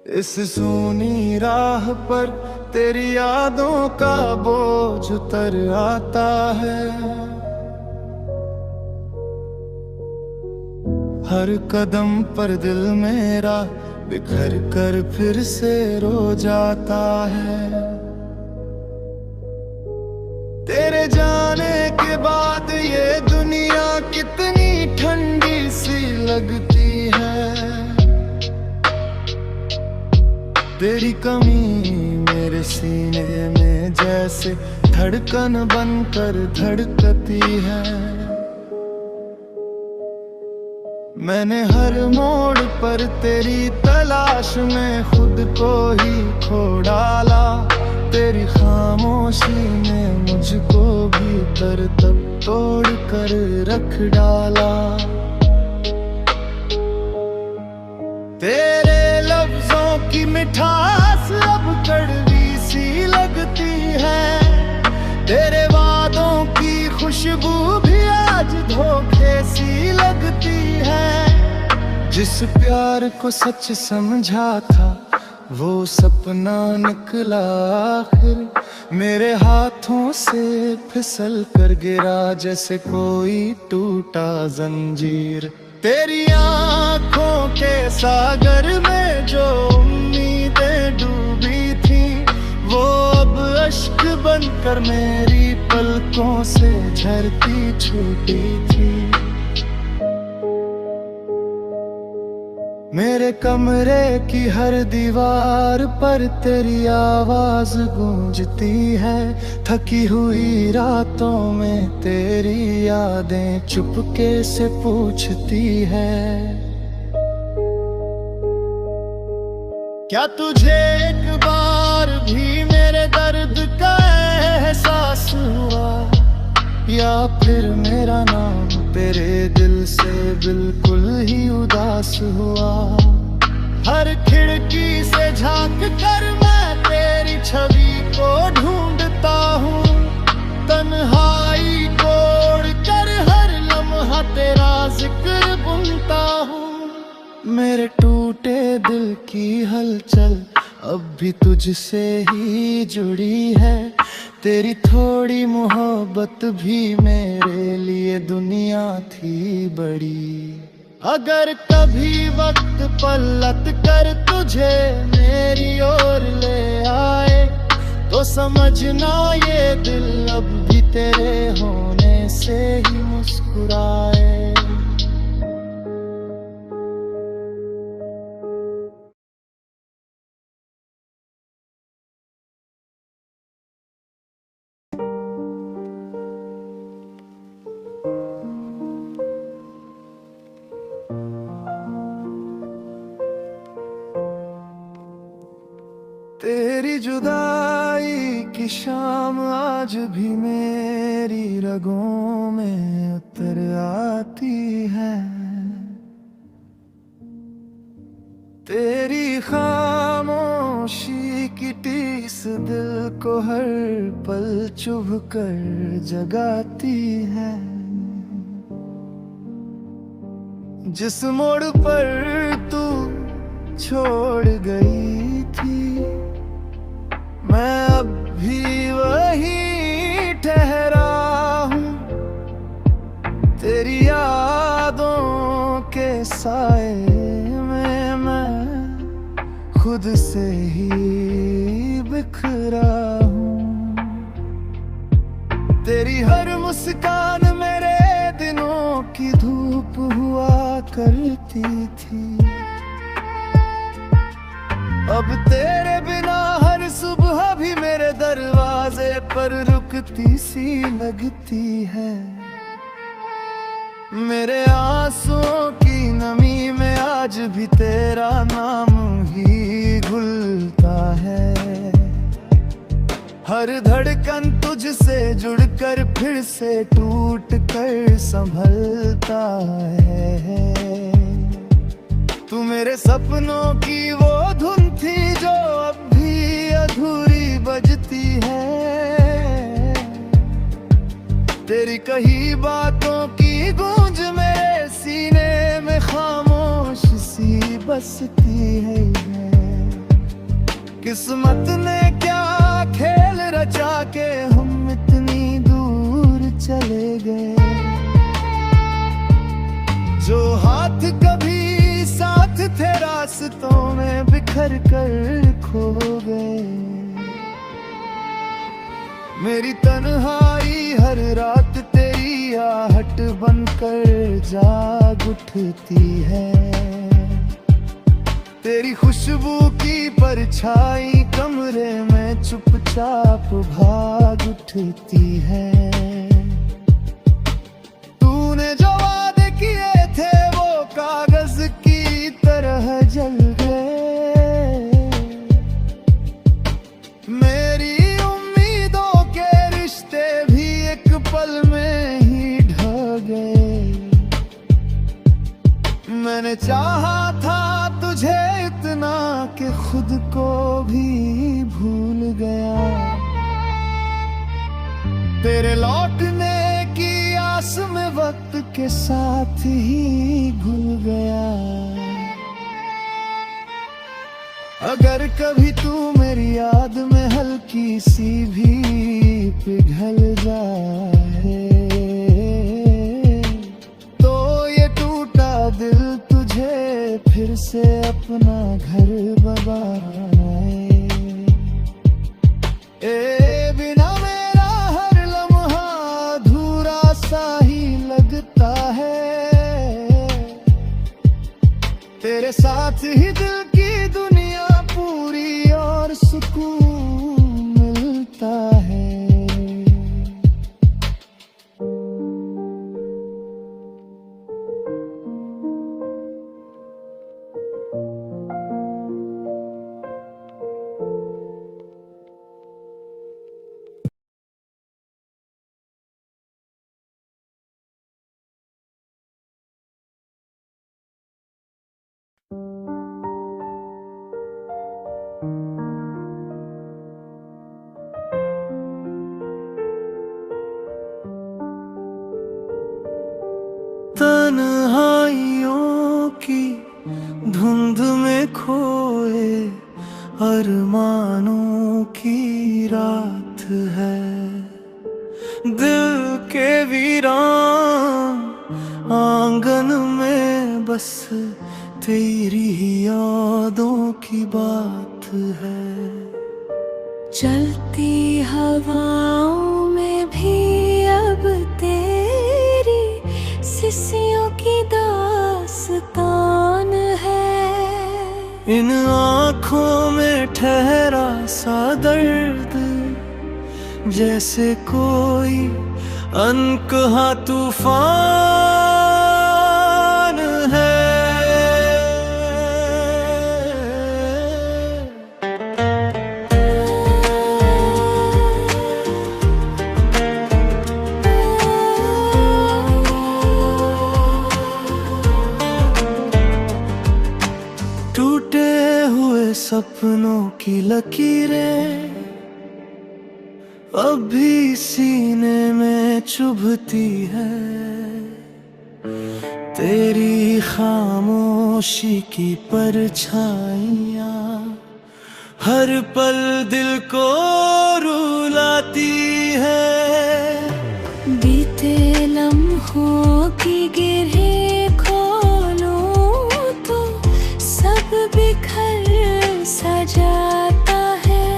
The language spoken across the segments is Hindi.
इस सूनी राह पर तेरी यादों का बोझ उतर आता है। हर कदम पर दिल मेरा बिखर कर फिर से रो जाता है। तेरे जाने के बाद ये दुनिया कितनी ठंडी सी लगती है। तेरी कमी मेरे सीने में जैसे धड़कन बनकर धड़कती है। मैंने हर मोड़ पर तेरी तलाश में खुद को ही खो डाला। तेरी खामोशी ने मुझको भीतर तक तोड़ कर रख डाला। तेरे लफ्जों की मिठास अब कड़वी सी लगती है। तेरे वादों की खुशबू भी आज धोखे सी लगती है। जिस प्यार को सच समझा था वो सपना निकला आखिर मेरे हाथों से फिसल कर गिरा जैसे कोई टूटा जंजीर। तेरी आँखों के सागर में जो उम्मीदें डूबी थी वो अब अश्क बनकर मेरी पलकों से झरती छूटी थी। मेरे कमरे की हर दीवार पर तेरी आवाज गूंजती है। थकी हुई रातों में तेरी यादें चुपके से पूछती है। क्या तुझे एक बार भी मेरे दर्द का एहसास हुआ, या फिर मेरा नाम तेरे दिल से बिल्कुल ही उदास हुआ। हर खिड़की से झांक कर मैं तेरी छवि को ढूंढता हूँ। तन्हाई तोड़ कर हर लम्हा तेरा जिक्र बुनता हूँ। मेरे टूटे दिल की हलचल अब भी तुझसे ही जुड़ी है। तेरी थोड़ी मोहब्बत भी मेरे लिए दुनिया थी बड़ी। अगर कभी वक्त पलट कर तुझे मेरी ओर ले आए तो समझना ये दिल अब भी तेरे होने से ही मुस्कुराए। तेरी जुदाई की शाम आज भी मेरी रगों में उतर आती है। तेरी खामोशी की टीस दिल को हर पल चुभ कर जगाती है। जिस मोड़ पर तू छोड़ गई थी मैं अब भी वहीं ठहरा हूँ। तेरी यादों के साए में मैं खुद से ही बिखरा हूँ। तेरी हर मुस्कान मेरे दिनों की धूप हुआ करती थी। अब तेरे बिना हर सुबह भी मेरे दरवाजे पर रुकती सी लगती है। मेरे आंसुओं की नमी में आज भी तेरा नाम ही घुलता है। हर धड़कन तुझसे जुड़कर फिर से टूट कर संभलता है। तू मेरे सपनों की वो धुन थी जो अब भी अधूरी बजती है। तेरी कही बातों की गूंज मेरे सीने में खामोश सी बसती है। किस्मत ने क्या खेल रचा के हम इतनी दूर चले गए। जो हाथ कभी साथ थे रास्तों में बिखर कर खो गए। मेरी तन्हाई हर रात तेरी आहट बनकर जाग उठती है। तेरी खुशबू की परछाई कमरे में चुपचाप भाग उठती है। तूने जो वादे किए थे वो कागज की तरह जल गए। मेरी उम्मीदों के रिश्ते भी एक पल में ही ढह गए। मैंने चाहा था तुझे इतना कि खुद को भी भूल गया। तेरे लौटने की आस में वक्त के साथ ही घुल गया। अगर कभी तू मेरी याद में हल्की सी भी पिघल जाए तो ये टूटा दिल तुझे फिर से अपना घर बनाए। बिना मेरा हर लम्हा अधूरा सा ही लगता है। तेरे साथ ही दिल की दुनिया पूरी और सुकून मिलता है। तन्हाइयों की धुंध में खोए अरमानों की रात है। दिल के वीरान आंगन में बस तेरी यादों की बात है। चलती हवाओं में भी अब तेरी सिसियों की दास्तान है। इन आँखों में ठहरा सा दर्द जैसे कोई अनकहा तूफान है। टूटे हुए सपनों की लकीरें अब भी सीने में चुभती है। तेरी खामोशी की परछाइयाँ हर पल दिल को रुलाती है। बीते लम्हों की गिरह खोलूं तो सब बिखर सा जाता है।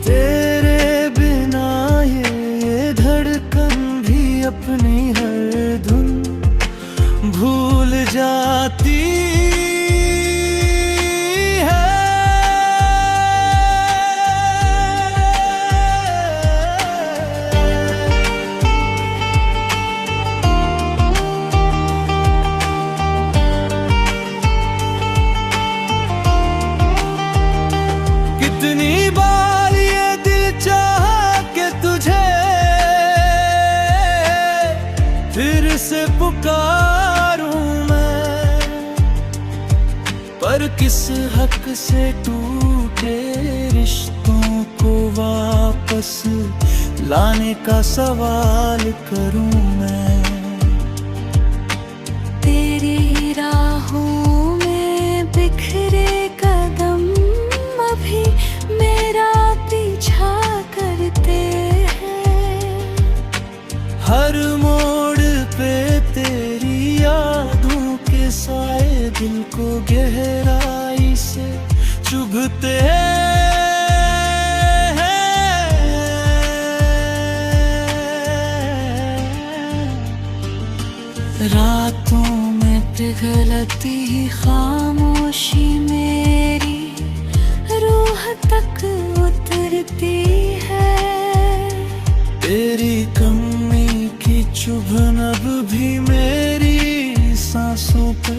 तेरे बिना ये धड़कन भी अपनी हर धुन भूल जाती कितनी बार ये दिल चाहा कि तुझे फिर से पुकारूं मैं। पर किस हक से टूटे रिश्तों को वापस लाने का सवाल करूं मैं। तेरी राहों में बिखरे कदम अब दिल को गहराई से चुभते रातों में पिघलती खामोशी मेरी रूह तक उतरती है। तेरी कमी की चुभन अब भी मेरी सांसों पे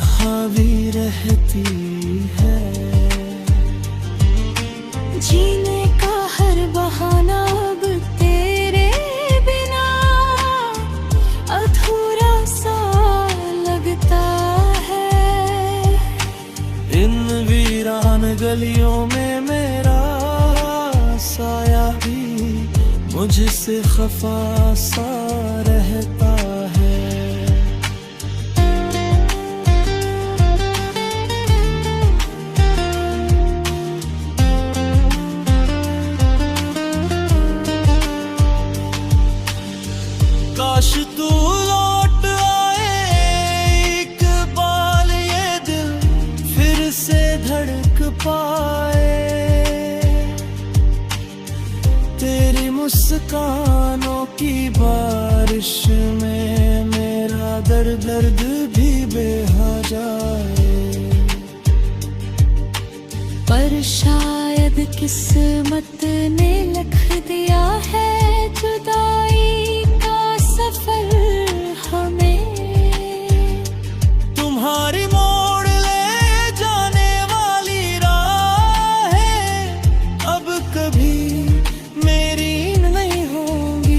हावी रहती है। जीने का हर बहाना अब तेरे बिना अधूरा सा लगता है। इन वीरान गलियों में मेरा साया भी मुझसे खफा सा रहता है। काश तू लौट आए एक बार, ये दिल फिर से धड़क पाए। तेरी मुस्कानों की बारिश में मेरा दर्द भी बहा जाए। पर शायद किस्मत ने लिख दिया है जुदाई का सफर हमें। तुम्हारी मोड़ ले जाने वाली राहें अब कभी मेरी नहीं होंगी।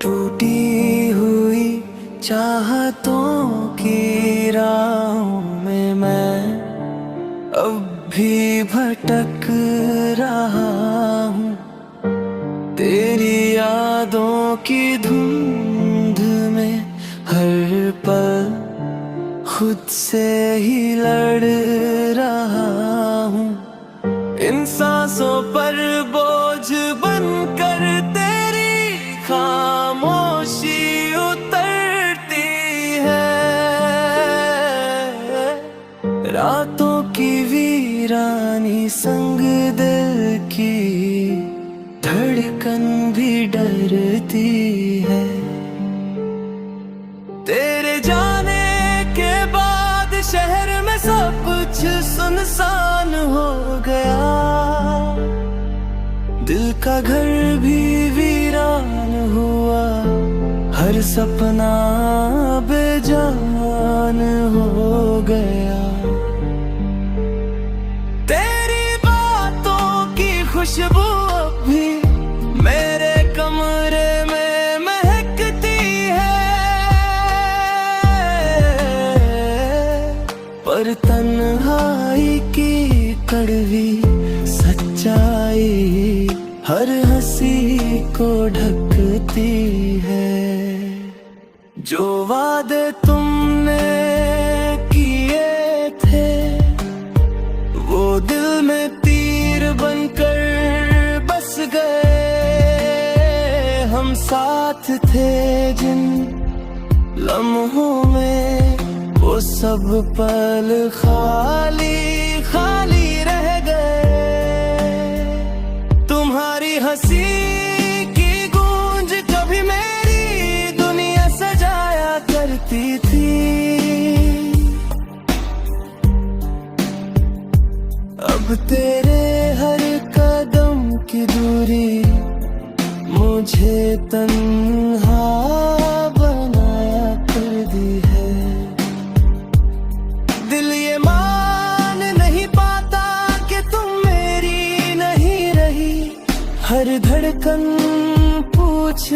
टूटी हुई चाहतों की राहों में मैं अब भी भटक रहा हूँ। तेरी यादों की धुंध में हर पल खुद से ही लड़ रहा हूँ। इन सांसों पर बोझ बनकर तेरी खामोशी उतरती है। रातों की वीरानी संग दिल की धड़कन भी डरती है। तेरे जाने के बाद शहर में सब कुछ सुनसान हो गया। दिल का घर भी वीरान हुआ, हर सपना बेजान हो गया। तेरी बातों की खुशबू अब भी मेरे कमरे में महकती है। पर तन्हाई की कड़वी सच्चाई हर हंसी को ढकती है। जो वादे तुमने किए थे वो दिल में तीर बनकर बस गए। हम साथ थे जिन लम्हों में वो सब पल खाली खाली रह गए। तुम्हारी हंसी की गूंज कभी मेरी दुनिया सजाया करती थी। अब तेरे हर कदम की दूरी मुझे तन्हा बनाया कर दी है।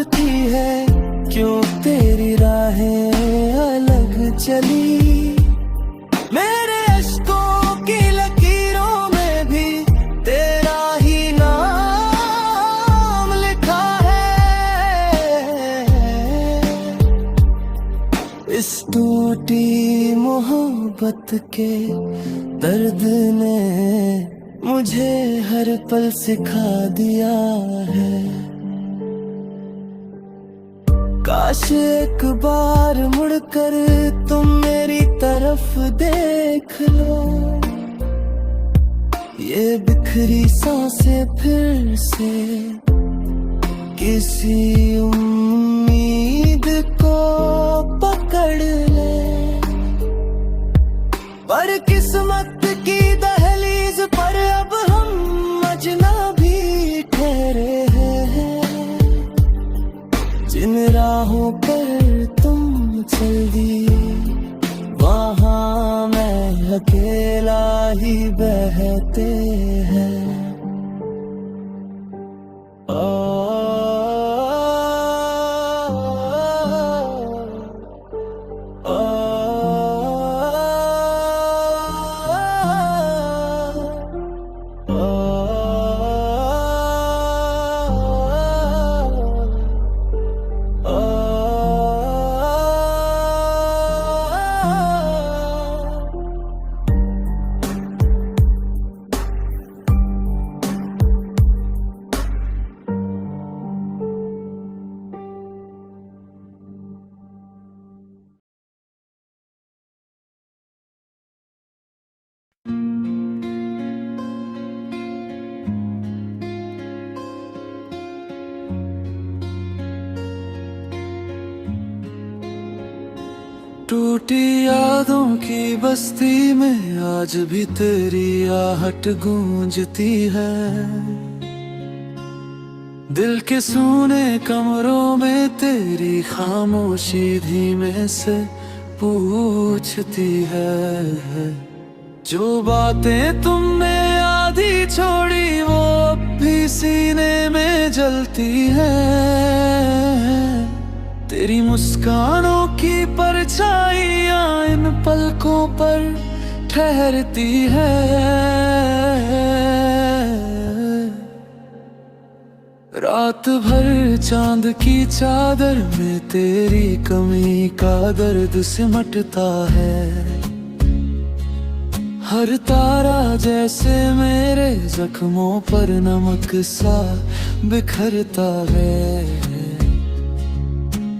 टूटी है, क्यों तेरी राहें अलग चली। मेरे अश्कों की लकीरों में भी तेरा ही नाम लिखा है। इस टूटी मोहब्बत के दर्द ने मुझे हर पल सिखा दिया है। काश एक बार मुड़कर तुम मेरी तरफ देख लो, ये बिखरी सांसें फिर से किसी उम्मीद को पकड़ ले। पर किस्मत की दहलीज पर अब हम अजनबी ठहरे हैं। जिन राहों पर तुम चल दी, वहाँ मैं अकेला ही बहते हैं। टूटी यादों की बस्ती में आज भी तेरी आहट गूंजती है। दिल के सूने कमरों में तेरी खामोशी धीमे से पूछती है। जो बातें तुमने आधी छोड़ी वो अब भी सीने में जलती है। तेरी मुस्कानों की परछाइयां इन पलकों पर ठहरती है। रात भर चांद की चादर में तेरी कमी का दर्द सिमटता है। हर तारा जैसे मेरे जख्मों पर नमक सा बिखरता है।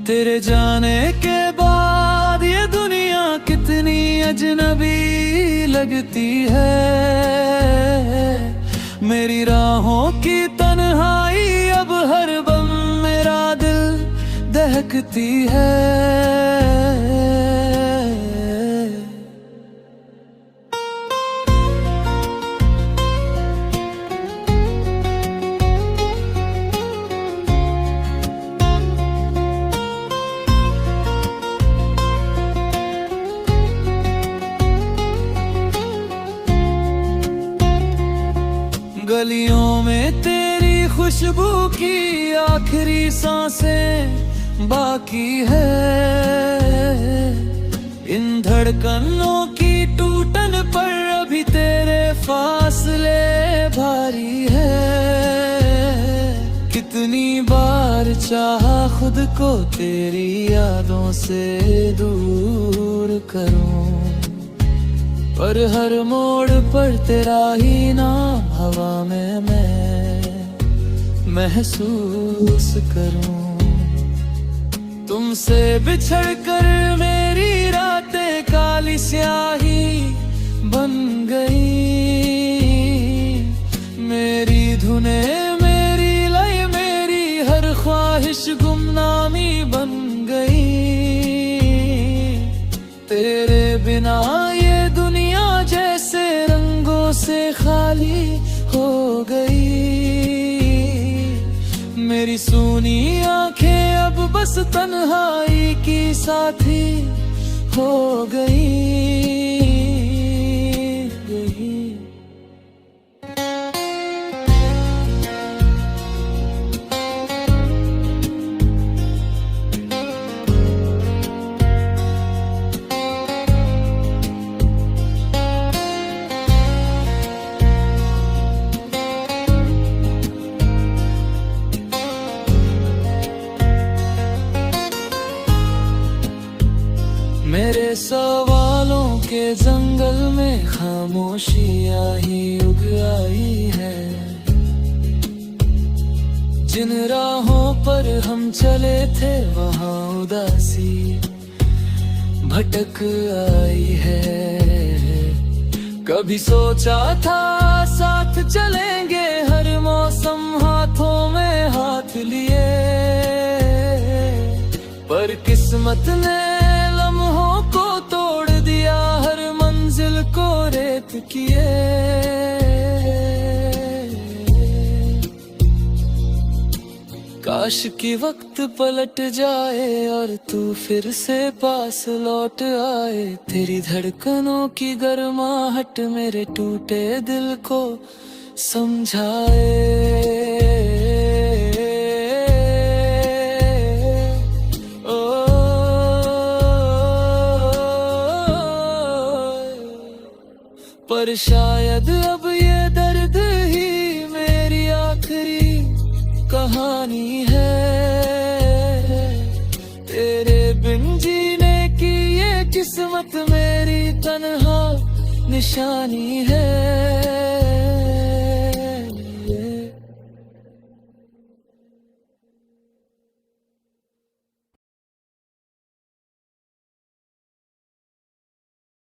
तेरे जाने के बाद ये दुनिया कितनी अजनबी लगती है। मेरी राहों की तन्हाई अब हर बम मेरा दिल दहकती है। गलियों में तेरी खुशबू की आखिरी सांसें बाकी है। इन धड़कनों की टूटन पर अभी तेरे फासले भारी है। कितनी बार चाहा खुद को तेरी यादों से दूर करूं, पर हर मोड़ पर तेरा ही नाम हवा में मैं महसूस करूं। तुमसे बिछड़ कर मेरी रातें काली स्याही बन गई। मेरी धुनें मेरी लय मेरी हर ख्वाहिश गुमनामी बन गई। तेरे बिना ये दुनिया जैसे रंगों से खाली हो गई। मेरी सूनी आंखें अब बस तन्हाई की साथी हो गई। मेरे सवालों के जंगल में खामोशियां ही उग आई है। जिन राहों पर हम चले थे वहाँ उदासी भटक आई है। कभी सोचा था साथ चलेंगे हर मौसम हाथों में हाथ लिए, पर किस्मत ने लम्हों को तोड़ दिया हर मंजिल को रेत किए। काश कि वक्त पलट जाए और तू फिर से पास लौट आए। तेरी धड़कनों की गर्माहट मेरे टूटे दिल को समझाए। ओ, पर शायद अब ये दर्द ही मेरी आखिरी कहानी है। तेरे बिन जीने की ये किस्मत मेरी तन्हा निशानी है।